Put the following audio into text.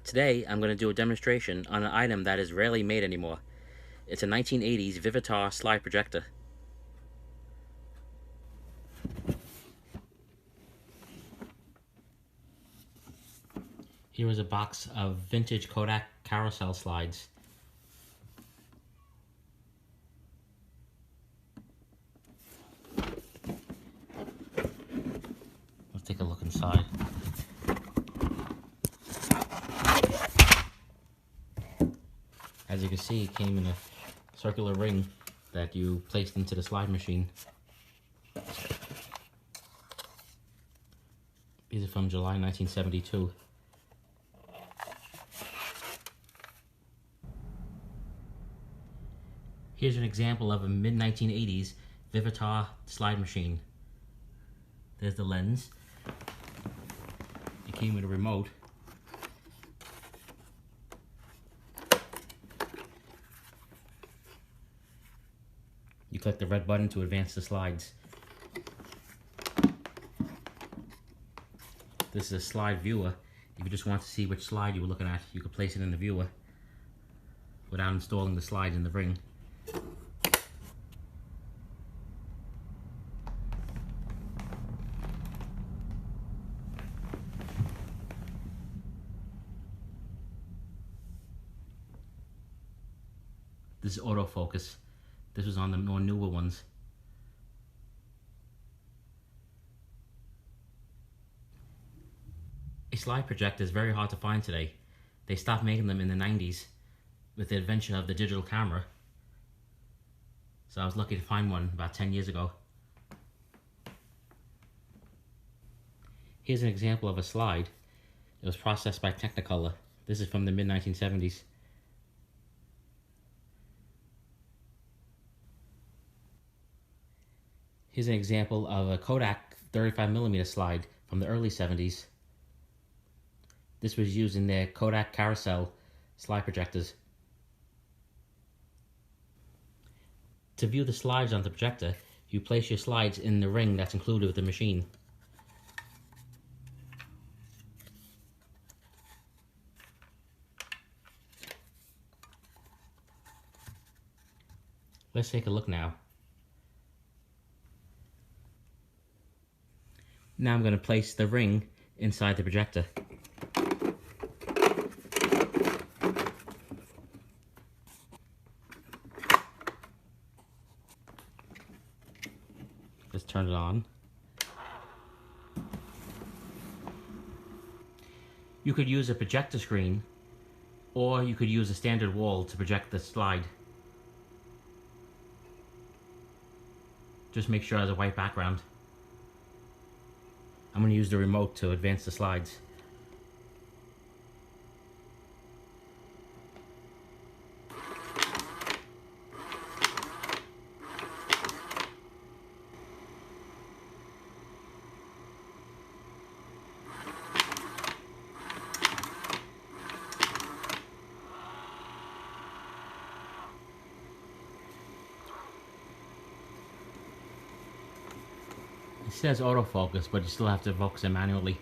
Today, I'm going to do a demonstration on an item that is rarely made anymore. It's a 1980s VIVITAR slide projector. Here is a box of vintage Kodak carousel slides. Let's take a look inside. As you can see, it came in a circular ring that you placed into the slide machine. These are from July 1972. Here's an example of a mid-1980s VIVITAR slide machine. There's the lens. It came with a remote. You click the red button to advance the slides. This is a slide viewer. If you just want to see which slide you were looking at, you could place it in the viewer without installing the slide in the ring. This is autofocus. This was on the more newer ones. A slide projector is very hard to find today. They stopped making them in the 90s with the invention of the digital camera. So I was lucky to find one about 10 years ago. Here's an example of a slide. It was processed by Technicolor. This is from the mid-1970s. Here's an example of a Kodak 35mm slide from the early 70s. This was used in their Kodak carousel slide projectors. To view the slides on the projector, you place your slides in the ring that's included with the machine. Let's take a look now. Now I'm going to place the ring inside the projector. Just turn it on. You could use a projector screen, or you could use a standard wall to project the slide. Just make sure it has a white background. I'm going to use the remote to advance the slides. It says autofocus, but you still have to focus it manually.